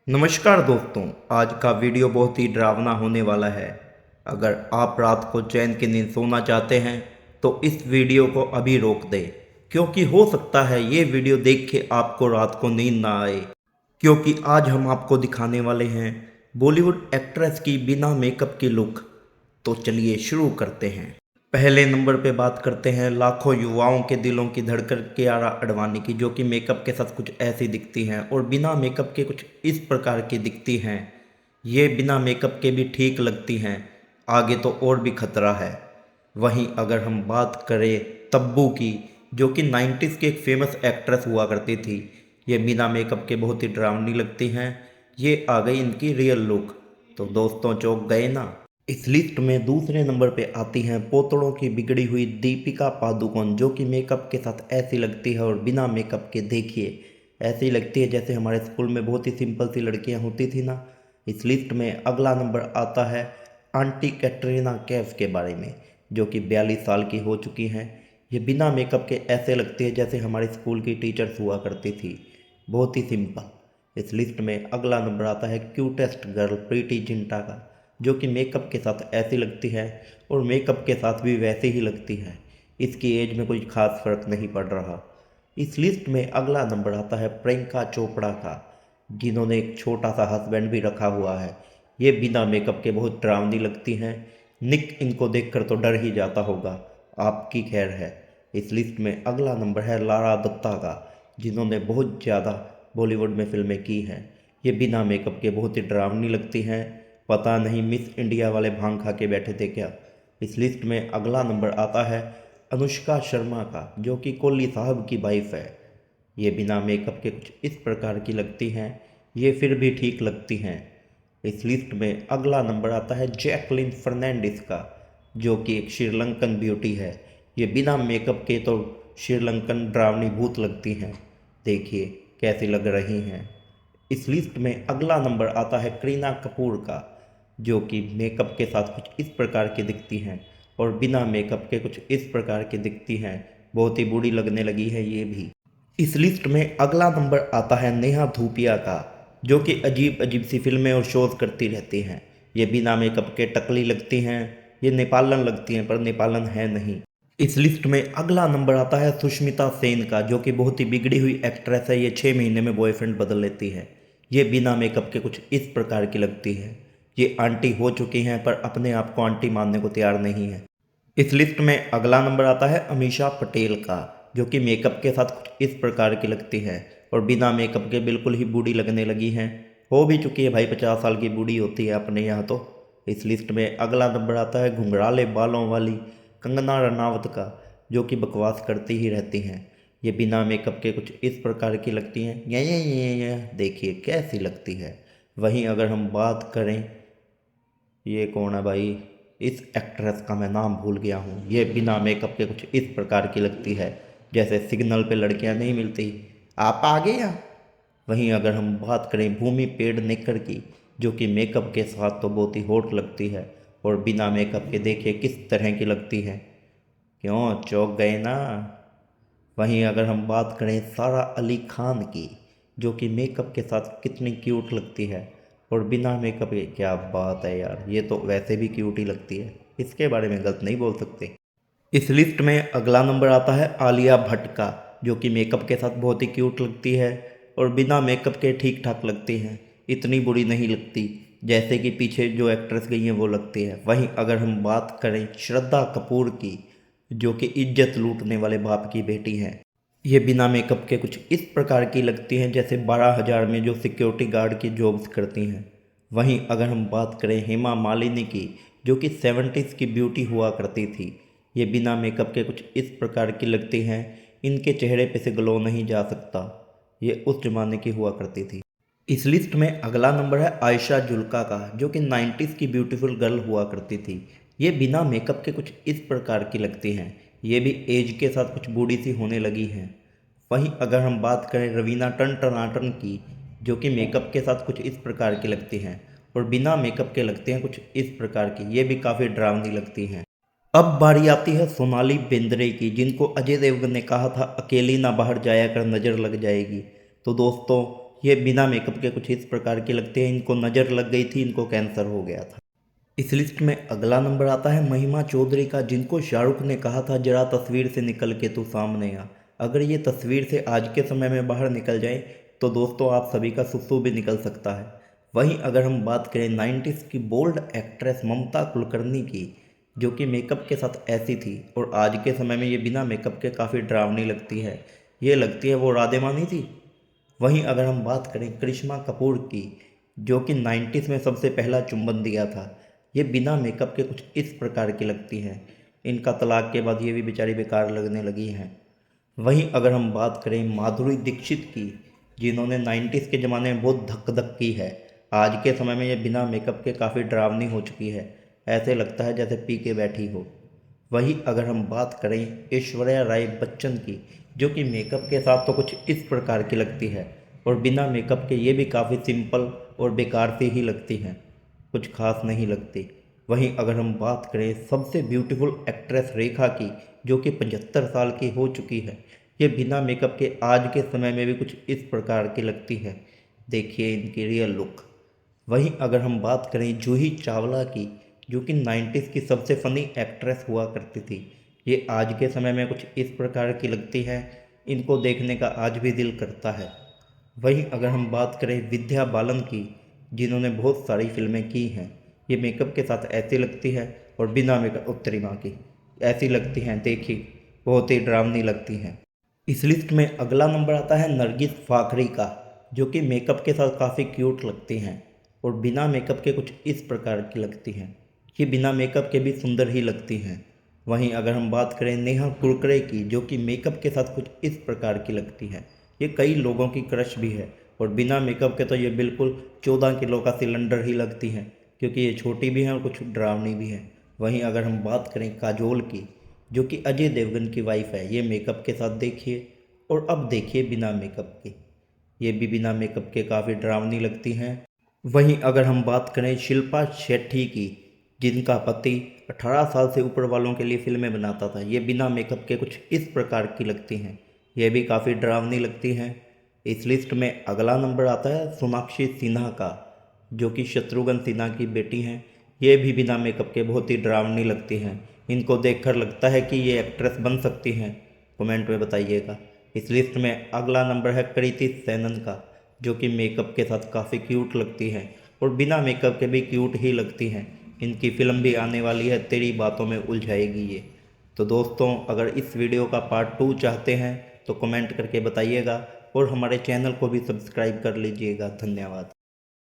नमस्कार दोस्तों। आज का वीडियो बहुत ही डरावना होने वाला है। अगर आप रात को चैन की नींद सोना चाहते हैं तो इस वीडियो को अभी रोक दें, क्योंकि हो सकता है ये वीडियो देख के आपको रात को नींद ना आए। क्योंकि आज हम आपको दिखाने वाले हैं बॉलीवुड एक्ट्रेस की बिना मेकअप की लुक। तो चलिए शुरू करते हैं। पहले नंबर पे बात करते हैं लाखों युवाओं के दिलों की धड़कन कियारा आडवाणी की, जो कि मेकअप के साथ कुछ ऐसी दिखती हैं और बिना मेकअप के कुछ इस प्रकार की दिखती हैं। ये बिना मेकअप के भी ठीक लगती हैं, आगे तो और भी खतरा है। वहीं अगर हम बात करें तब्बू की, जो कि 90s की एक फेमस एक्ट्रेस हुआ करती थी, ये बिना मेकअप के बहुत ही डरावनी लगती हैं। ये आ गई इनकी रियल लुक। तो दोस्तों चौंक गए ना। इस लिस्ट में दूसरे नंबर पे आती हैं पोतड़ों की बिगड़ी हुई दीपिका पादुकोण, जो कि मेकअप के साथ ऐसी लगती है और बिना मेकअप के देखिए ऐसी लगती है जैसे हमारे स्कूल में बहुत ही सिंपल सी लड़कियां होती थी ना। इस लिस्ट में अगला नंबर आता है आंटी कैटरीना कैफ के बारे में, जो कि 42 साल की हो चुकी हैं। ये बिना मेकअप के ऐसे लगती है जैसे हमारे स्कूल की टीचर्स हुआ करती थी, बहुत ही सिंपल। इस लिस्ट में अगला नंबर आता है क्यूटेस्ट गर्ल प्रीति जिंटा का, जो कि मेकअप के साथ ऐसी लगती है और मेकअप के साथ भी वैसे ही लगती है। इसकी एज में कोई खास फर्क नहीं पड़ रहा। इस लिस्ट में अगला नंबर आता है प्रियंका चोपड़ा का, जिन्होंने एक छोटा सा हस्बैंड भी रखा हुआ है। ये बिना मेकअप के बहुत डरावनी लगती हैं। निक इनको देखकर तो डर ही जाता होगा, आपकी खैर है। इस लिस्ट में अगला नंबर है लारा दत्ता का, जिन्होंने बहुत ज़्यादा बॉलीवुड में फिल्में की हैं। ये बिना मेकअप के बहुत ही डरावनी लगती हैं। पता नहीं मिस इंडिया वाले भांग खा के बैठे थे क्या। इस लिस्ट में अगला नंबर आता है अनुष्का शर्मा का, जो कि कोहली साहब की वाइफ है। ये बिना मेकअप के कुछ इस प्रकार की लगती हैं, ये फिर भी ठीक लगती हैं। इस लिस्ट में अगला नंबर आता है जैकलिन फर्नांडिस का, जो कि एक श्रीलंकन ब्यूटी है। ये बिना मेकअप के तो श्रीलंकन डरावनी भूत लगती हैं, देखिए कैसी लग रही हैं। इस लिस्ट में अगला नंबर आता है करीना कपूर का, जो कि मेकअप के साथ कुछ इस प्रकार की दिखती हैं और बिना मेकअप के कुछ इस प्रकार की दिखती हैं, बहुत ही बुरी लगने लगी है ये भी। इस लिस्ट में अगला नंबर आता है नेहा धूपिया का, जो कि अजीब अजीब सी फिल्में और शोज करती रहती हैं। ये बिना मेकअप के टकली लगती हैं, ये नेपालन लगती हैं पर नेपालन है नहीं। इस लिस्ट में अगला नंबर आता है सुष्मिता सेन का, जो कि बहुत ही बिगड़ी हुई एक्ट्रेस है। ये 6 महीने में बॉयफ्रेंड बदल लेती है। ये बिना मेकअप के कुछ इस प्रकार की लगती है। ये आंटी हो चुकी हैं पर अपने आप को आंटी मानने को तैयार नहीं है। इस लिस्ट में अगला नंबर आता है अमीषा पटेल का, जो कि मेकअप के साथ कुछ इस प्रकार की लगती है और बिना मेकअप के बिल्कुल ही बूढ़ी लगने लगी हैं। हो भी चुकी है भाई, 50 साल की बूढ़ी होती है अपने यहाँ तो। इस लिस्ट में अगला नंबर आता है घुंघराले बालों वाली कंगना रनावत का, जो कि बकवास करती ही रहती हैं। ये बिना मेकअप के कुछ इस प्रकार की लगती हैं, ये देखिए कैसी लगती है। वहीं अगर हम बात करें, ये कौन है भाई, इस एक्ट्रेस का मैं नाम भूल गया हूँ। ये बिना मेकअप के कुछ इस प्रकार की लगती है जैसे सिग्नल पे लड़कियाँ नहीं मिलती, आप आ गए यहाँ। वहीं अगर हम बात करें भूमि पेडनेकर की, जो कि मेकअप के साथ तो बहुत ही हॉट लगती है और बिना मेकअप के देखिए किस तरह की लगती है। क्यों चौंक गए ना। वहीं अगर हम बात करें सारा अली खान की, जो कि मेकअप के साथ कितनी क्यूट लगती है और बिना मेकअप के, क्या बात है यार, ये तो वैसे भी क्यूट ही लगती है, इसके बारे में गलत नहीं बोल सकते। इस लिस्ट में अगला नंबर आता है आलिया भट्ट का, जो कि मेकअप के साथ बहुत ही क्यूट लगती है और बिना मेकअप के ठीक ठाक लगती हैं, इतनी बुरी नहीं लगती जैसे कि पीछे जो एक्ट्रेस गई हैं वो लगती है। वहीं अगर हम बात करें श्रद्धा कपूर की, जो कि इज्जत लूटने वाले बाप की बेटी हैं, ये बिना मेकअप के कुछ इस प्रकार की लगती हैं जैसे 12,000 में जो सिक्योरिटी गार्ड की जॉब्स करती हैं। वहीं अगर हम बात करें हेमा मालिनी की, जो कि 70s की ब्यूटी हुआ करती थी, ये बिना मेकअप के कुछ इस प्रकार की लगती हैं, इनके चेहरे पे से ग्लो नहीं जा सकता, ये उस जमाने की हुआ करती थी। इस लिस्ट में अगला नंबर है आयशा जुल्का का, जो कि 90s की ब्यूटीफुल गर्ल हुआ करती थी। ये बिना मेकअप के कुछ इस प्रकार की लगती हैं, ये भी एज के साथ कुछ बूढ़ी सी होने लगी हैं। वहीं अगर हम बात करें रवीना टनाटन की, जो कि मेकअप के साथ कुछ इस प्रकार की लगती हैं और बिना मेकअप के लगते हैं कुछ इस प्रकार की, ये भी काफ़ी डरावनी लगती हैं। अब बारी आती है सोनाली बेंद्रे की, जिनको अजय देवगन ने कहा था अकेली ना बाहर जाया कर नज़र लग जाएगी। तो दोस्तों ये बिना मेकअप के कुछ इस प्रकार की लगती है। इनको नज़र लग गई थी, इनको कैंसर हो गया था। इस लिस्ट में अगला नंबर आता है महिमा चौधरी का, जिनको शाहरुख ने कहा था जरा तस्वीर से निकल के तू सामने आ। अगर ये तस्वीर से आज के समय में बाहर निकल जाए तो दोस्तों आप सभी का सुसु भी निकल सकता है। वहीं अगर हम बात करें 90s की बोल्ड एक्ट्रेस ममता कुलकर्णी की, जो कि मेकअप के साथ ऐसी थी और आज के समय में ये बिना मेकअप के काफ़ी डरावनी लगती है। ये लगती है वो राधे मानी थी। वहीं अगर हम बात करें करिश्मा कपूर की, जो कि 90s में सबसे पहला चुंबन दिया था, ये बिना मेकअप के कुछ इस प्रकार की लगती हैं। इनका तलाक के बाद ये भी बेचारी बेकार लगने लगी हैं। वहीं अगर हम बात करें माधुरी दीक्षित की, जिन्होंने 90s के ज़माने में बहुत धक धक की है, आज के समय में ये बिना मेकअप के काफ़ी डरावनी हो चुकी है। ऐसे लगता है जैसे पी के बैठी हो। वहीं अगर हम बात करें ऐश्वर्या राय बच्चन की, जो कि मेकअप के साथ तो कुछ इस प्रकार की लगती है और बिना मेकअप के ये भी काफ़ी सिंपल और बेकार सी ही लगती हैं, कुछ खास नहीं लगती। वहीं अगर हम बात करें सबसे ब्यूटीफुल एक्ट्रेस रेखा की, जो कि 75 साल की हो चुकी है, ये बिना मेकअप के आज के समय में भी कुछ इस प्रकार की लगती है। देखिए इनकी रियल लुक। वहीं अगर हम बात करें जूही चावला की, जो कि 90s की सबसे फनी एक्ट्रेस हुआ करती थी, ये आज के समय में कुछ इस प्रकार की लगती है। इनको देखने का आज भी दिल करता है। वहीं अगर हम बात करें विद्या बालन की, जिन्होंने बहुत सारी फिल्में की हैं, ये मेकअप के साथ ऐसी लगती है और बिना मेकअप उत्तरी माँ की ऐसी लगती हैं। देखिए बहुत ही डरावनी लगती हैं। इस लिस्ट में अगला नंबर आता है नरगिस फाखरी का, जो कि मेकअप के साथ काफ़ी क्यूट लगती हैं और बिना मेकअप के कुछ इस प्रकार की लगती हैं। ये बिना मेकअप के भी सुंदर ही लगती हैं। वहीं अगर हम बात करें नेहा कुरकरे की, जो कि मेकअप के साथ कुछ इस प्रकार की लगती हैं, ये कई लोगों की क्रश भी है और बिना मेकअप के तो ये बिल्कुल 14 किलो का सिलेंडर ही लगती हैं, क्योंकि ये छोटी भी हैं और कुछ डरावनी भी हैं। वहीं अगर हम बात करें काजोल की, जो कि अजय देवगन की वाइफ है, ये मेकअप के साथ देखिए और अब देखिए बिना मेकअप के, ये भी बिना मेकअप के काफ़ी डरावनी लगती हैं। वहीं अगर हम बात करें शिल्पा शेट्टी की, जिनका पति 18 साल से ऊपर वालों के लिए फिल्में बनाता था, ये बिना मेकअप के कुछ इस प्रकार की लगती हैं। ये भी काफ़ी डरावनी लगती हैं। इस लिस्ट में अगला नंबर आता है सोनाक्षी सिन्हा का, जो कि शत्रुघ्न सिन्हा की बेटी हैं। ये भी बिना मेकअप के बहुत ही डरावनी लगती हैं। इनको देखकर लगता है कि ये एक्ट्रेस बन सकती हैं। कमेंट में बताइएगा। इस लिस्ट में अगला नंबर है कृति सेनन का, जो कि मेकअप के साथ काफ़ी क्यूट लगती हैं और बिना मेकअप के भी क्यूट ही लगती हैं। इनकी फ़िल्म भी आने वाली है, तेरी बातों में उलझाएगी ये। तो दोस्तों अगर इस वीडियो का पार्ट 2 चाहते हैं तो कमेंट करके बताइएगा और हमारे चैनल को भी सब्सक्राइब कर लीजिएगा। धन्यवाद।